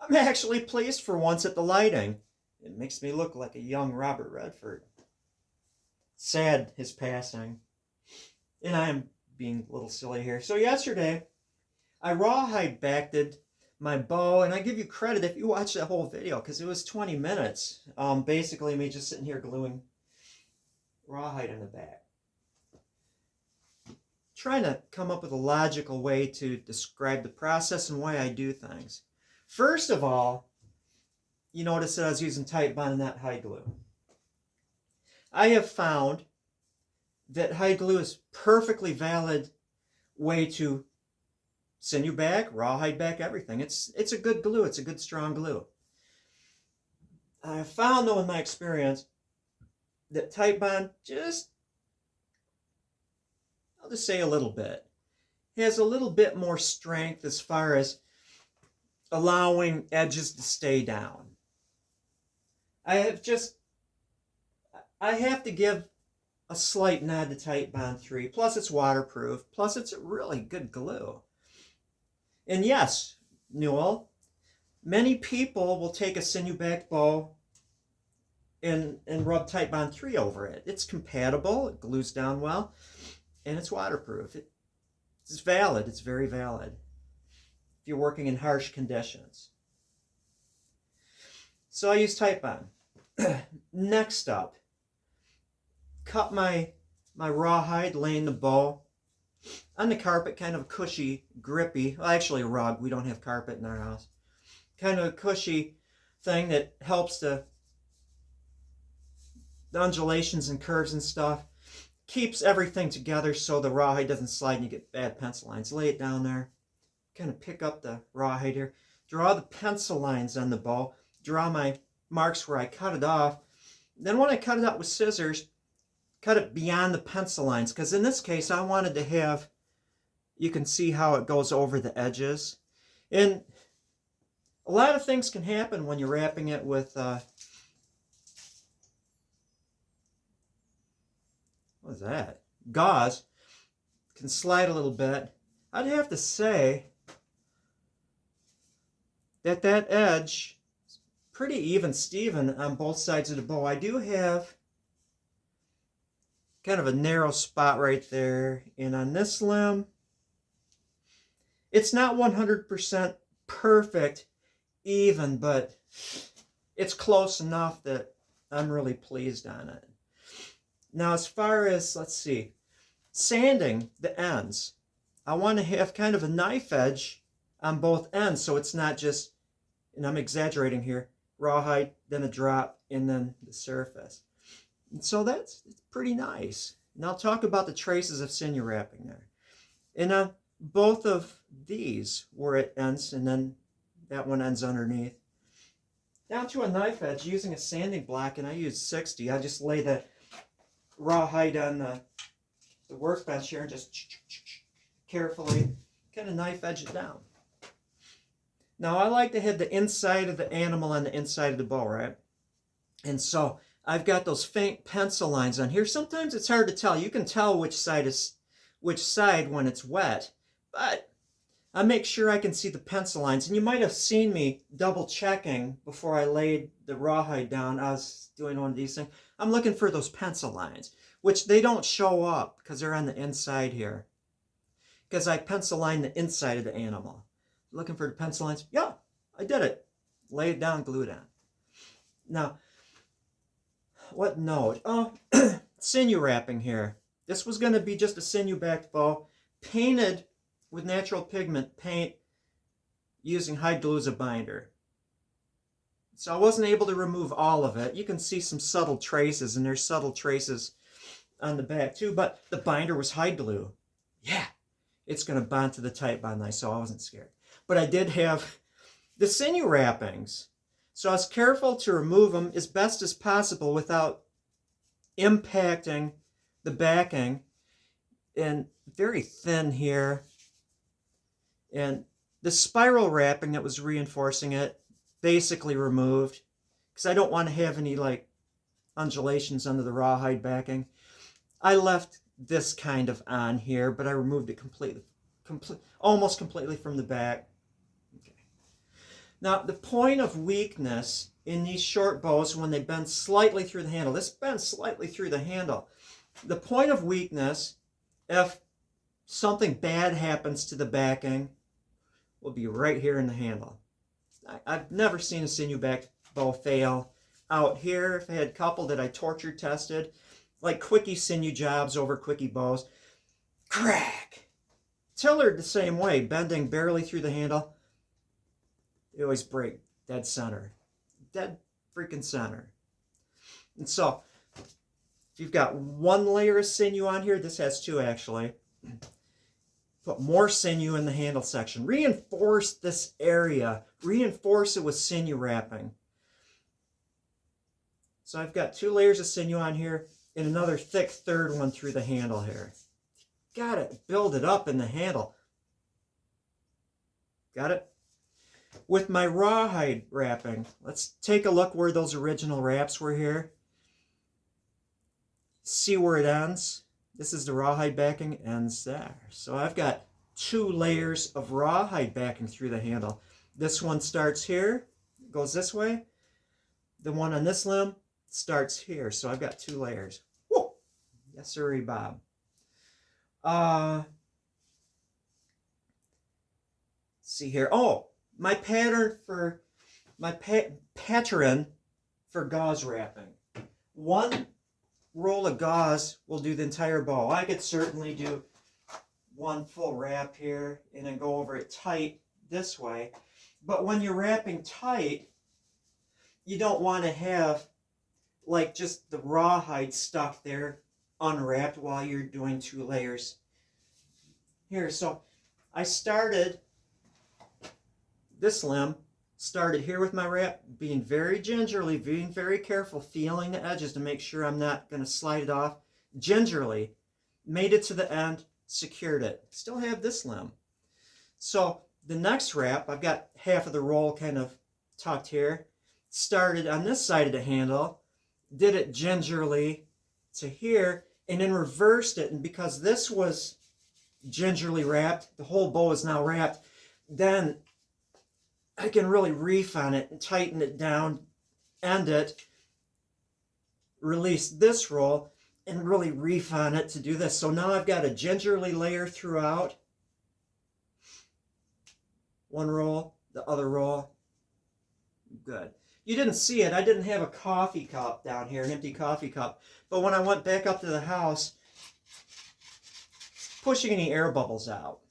I'm actually pleased for once at the lighting. It makes me look like a young Robert Redford. Sad his passing. And I am being a little silly here. So yesterday, I rawhide backed my bow, and I give you credit if you watch that whole video, because it was 20 minutes. Basically me just sitting here gluing rawhide in the back. Trying to come up with a logical way to describe the process and why I do things. First of all, you notice that I was using Titebond and not hide glue. I have found that hide glue is perfectly valid way to sinew back, rawhide back, everything. It's a good glue. It's a good strong glue. I found though in my experience that Titebond I'll just say a little bit, has a little bit more strength as far as allowing edges to stay down. I have to give a slight nod to Titebond 3. Plus it's waterproof. Plus it's a really good glue. And yes, Newell, many people will take a sinew back bow and rub Titebond 3 over it. It's compatible. It glues down well. And it's waterproof. It's valid. It's very valid if you're working in harsh conditions. So I use Titebond. Next up, cut my rawhide, laying the bow on the carpet, kind of cushy, grippy. Well, actually a rug. We don't have carpet in our house. Kind of a cushy thing that helps the undulations and curves and stuff. Keeps everything together so the rawhide doesn't slide and you get bad pencil lines. Lay it down there. Kind of pick up the rawhide here. Draw the pencil lines on the bow. Draw my marks where I cut it off. Then when I cut it out with scissors, cut it beyond the pencil lines. Because in this case, I wanted to have, you can see how it goes over the edges. And a lot of things can happen when you're wrapping it with what is that? Gauze. Can slide a little bit. I'd have to say that edge is pretty even Steven on both sides of the bow. I do have kind of a narrow spot right there. And on this limb, it's not 100% perfect even, but it's close enough that I'm really pleased on it. Now, as far as, let's see, sanding the ends, I want to have kind of a knife edge on both ends, so it's not just, and I'm exaggerating here, rawhide, then a drop, and then the surface. And so it's pretty nice. And I'll talk about the traces of sinew wrapping there. And both of these where it ends, and then that one ends underneath. Down to a knife edge using a sanding block, and I use 60. I just lay the rawhide on the workbench here and just carefully kind of knife edge it down. Now I like to have the inside of the animal on the inside of the bow, right? And so I've got those faint pencil lines on here. Sometimes it's hard to tell. You can tell which side is which side when it's wet, but I make sure I can see the pencil lines. And you might have seen me double checking before I laid the rawhide down. I was doing one of these things. I'm looking for those pencil lines, which they don't show up because they're on the inside here. Because I pencil line the inside of the animal. Looking for the pencil lines. Yeah, I did it. Lay it down, glue it on. Now, what note? Oh, sinew wrapping here. This was going to be just a sinew backed bow, painted with natural pigment paint using hide glue as a binder. So I wasn't able to remove all of it. You can see some subtle traces, and there's subtle traces on the back too, but the binder was hide glue. Yeah, it's going to bond to the Titebond knife, so I wasn't scared. But I did have the sinew wrappings. So I was careful to remove them as best as possible without impacting the backing. And very thin here. And the spiral wrapping that was reinforcing it, basically removed. Because I don't want to have any like undulations under the rawhide backing. I left this kind of on here, but I removed it almost completely from the back. Okay. Now, the point of weakness in these short bows when they bend slightly through the handle, this bends slightly through the handle. The point of weakness, if something bad happens to the backing, will be right here in the handle. I've never seen a sinew back bow fail. Out here, if I had a couple that I torture tested, like quickie sinew jobs over quickie bows, crack. Tillard the same way, bending barely through the handle, they always break dead center. Dead freaking center. And so, if you've got one layer of sinew on here, this has two actually, put more sinew in the handle section. Reinforce this area. Reinforce it with sinew wrapping. So I've got 2 layers of sinew on here and another thick third one through the handle here. Got to build it up in the handle. Got it? With my rawhide wrapping, let's take a look where those original wraps were here. See where it ends? This is the rawhide backing, ends there. So I've got 2 layers of rawhide backing through the handle. This one starts here, goes this way. The one on this limb starts here. So I've got 2 layers. Whoa! Yes, sirree, Bob. See here. Oh, my pattern for gauze wrapping. 1 roll of gauze will do the entire bow. I could certainly do 1 full wrap here and then go over it tight this way. But when you're wrapping tight, you don't want to have like just the rawhide stuck there unwrapped while you're doing 2 layers here. So I started this limb, started here with my wrap, being very gingerly, being very careful, feeling the edges to make sure I'm not going to slide it off. Gingerly, made it to the end, secured it. Still have this limb. So the next wrap, I've got half of the roll kind of tucked here, started on this side of the handle, did it gingerly to here, and then reversed it. And because this was gingerly wrapped, the whole bow is now wrapped, then I can really reef on it and tighten it down, end it, release this roll, and really reef on it to do this. So now I've got a gingerly layer throughout. 1 roll, the other roll. Good. You didn't see it. I didn't have a coffee cup down here, an empty coffee cup. But when I went back up to the house, pushing any air bubbles out.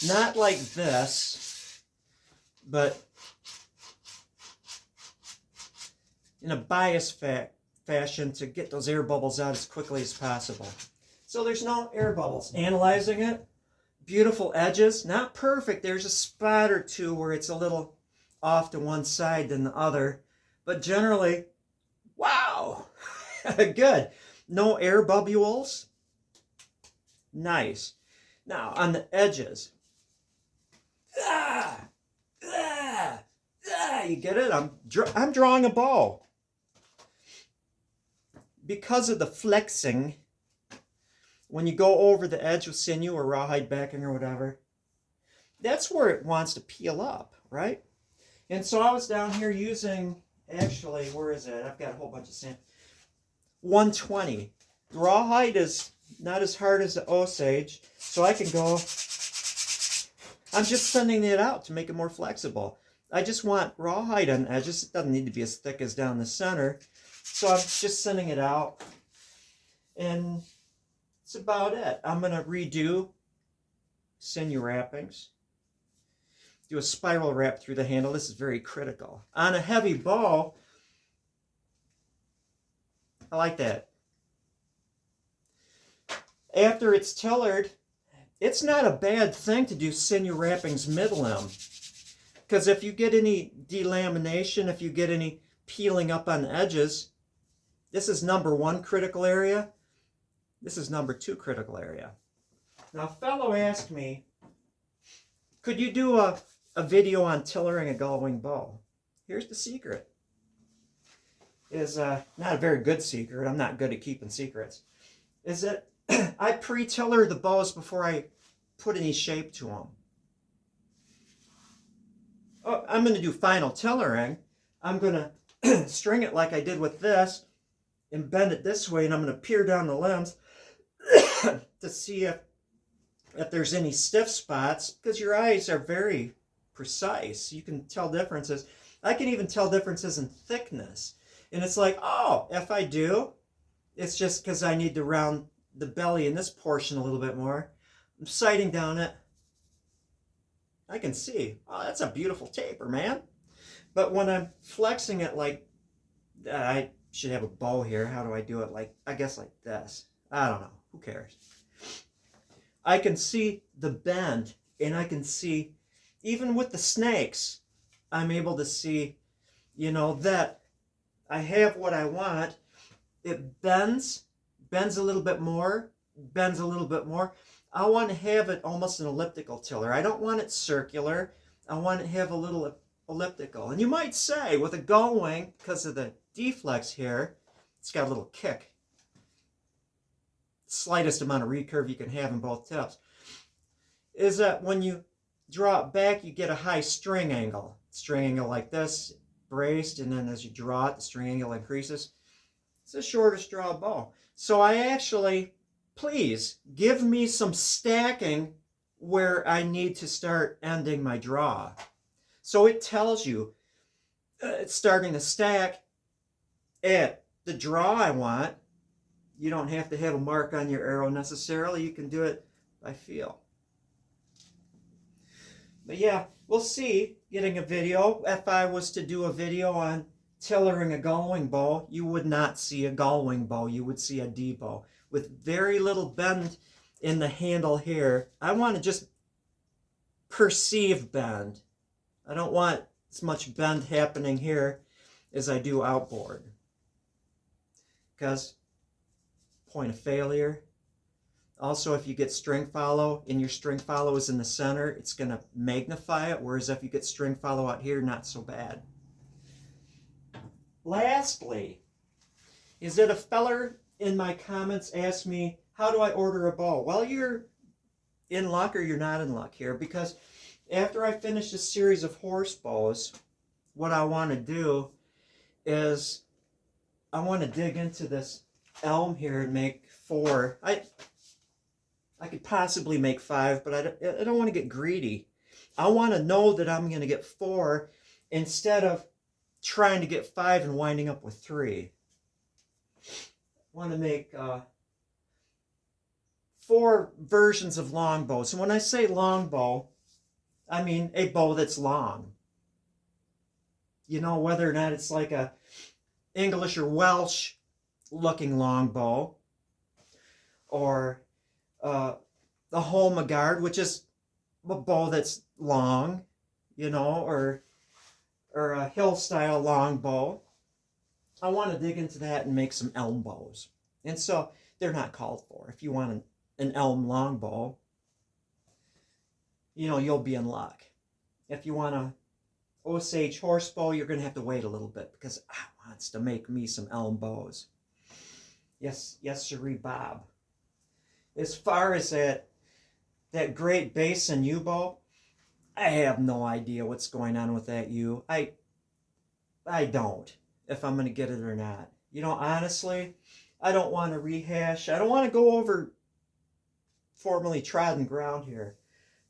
Not like this, but in a biased fashion to get those air bubbles out as quickly as possible. So there's no air bubbles. Analyzing it, beautiful edges, not perfect. There's a spot or 2 where it's a little off to one side than the other, but generally, wow, good. No air bubbles. Nice. Now on the edges, you get it? I'm drawing a bow. Because of the flexing, when you go over the edge with sinew or rawhide backing or whatever, that's where it wants to peel up, right? And so I was down here using, actually, where is it? I've got a whole bunch of sand. 120. The rawhide is not as hard as the Osage, so I can go, I'm just sending it out to make it more flexible. I just want rawhide on the edges. It doesn't need to be as thick as down the center. So I'm just sending it out. And that's about it. I'm going to redo sinew wrappings. Do a spiral wrap through the handle. This is very critical. On a heavy bow, I like that. After it's tillered, it's not a bad thing to do sinew wrappings mid-limb. Because if you get any delamination, if you get any peeling up on the edges, this is number 1 critical area. This is number 2 critical area. Now, a fellow asked me, could you do a video on tillering a gull-wing bow? Here's the secret. Is not a very good secret. I'm not good at keeping secrets. Is that I pre-tiller the bows before I put any shape to them. I'm going to do final tillering. I'm going to string it like I did with this and bend it this way, and I'm going to peer down the limbs to see if there's any stiff spots, because your eyes are very precise. You can tell differences. I can even tell differences in thickness. And it's like, oh, if I do, it's just because I need to round the belly in this portion a little bit more. I'm sighting down it. I can see, oh, that's a beautiful taper, man. But when I'm flexing it like, I should have a bow here. How do I do it? Like, I guess like this. I don't know. Who cares? I can see the bend, and I can see, even with the snakes, I'm able to see, you know, that I have what I want. It bends a little bit more, bends a little bit more. I want to have it almost an elliptical tiller. I don't want it circular. I want it to have a little elliptical. And you might say, with a gull wing, because of the deflex here, it's got a little kick. Slightest amount of recurve you can have in both tips. Is that when you draw it back, you get a high string angle. String angle like this, braced, and then as you draw it, the string angle increases. It's a shorter straw bow. So I actually, please, give me some stacking where I need to start ending my draw. So it tells you it's starting to stack at the draw I want. You don't have to have a mark on your arrow necessarily. You can do it by feel. But yeah, we'll see getting a video. If I was to do a video on tillering a gull-wing bow, you would not see a gull-wing bow. You would see a D bow with very little bend in the handle here. I want to just perceive bend. I don't want as much bend happening here as I do outboard. Because point of failure. Also, if you get string follow and your string follow is in the center, it's going to magnify it, whereas if you get string follow out here, not so bad. Lastly, is that a feller in my comments asked me, how do I order a bow? Well, you're in luck or you're not in luck here, because after I finish this series of horse bows, what I want to do is I want to dig into this elm here and make 4. I could possibly make 5, but I don't want to get greedy. I want to know that I'm going to get 4 instead of trying to get 5 and winding up with 3. I want to make 4 versions of longbows. And when I say longbow, I mean a bow that's long. You know, whether or not it's like a English or Welsh looking longbow, or the Holmegard, which is a bow that's long, you know, or a hill style longbow. I want to dig into that and make some elm bows. And so they're not called for. If you want an elm longbow, you know, you'll be in luck. If you want a Osage horse bow, you're going to have to wait a little bit, because I wants to make me some elm bows. Yes, sirree, Bob. As far as that Great Basin U-bow, I have no idea what's going on with that U. I don't, if I'm going to get it or not. You know, honestly, I don't want to rehash. I don't want to go over formerly trodden ground here.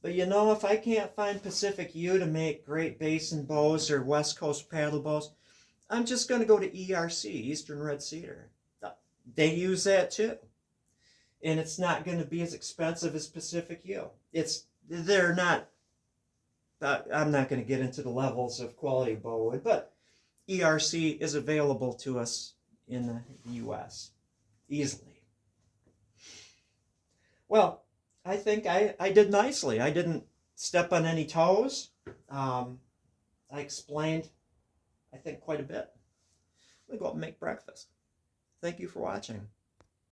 But you know, if I can't find Pacific U to make Great Basin bows or West Coast paddle bows, I'm just going to go to ERC, Eastern Red Cedar. They use that too. And it's not going to be as expensive as Pacific U. They're not, I'm not going to get into the levels of quality of bowwood, but ERC is available to us in the U.S. easily. Well, I think I did nicely. I didn't step on any toes. I explained, I think, quite a bit. I'm going to go up and make breakfast. Thank you for watching.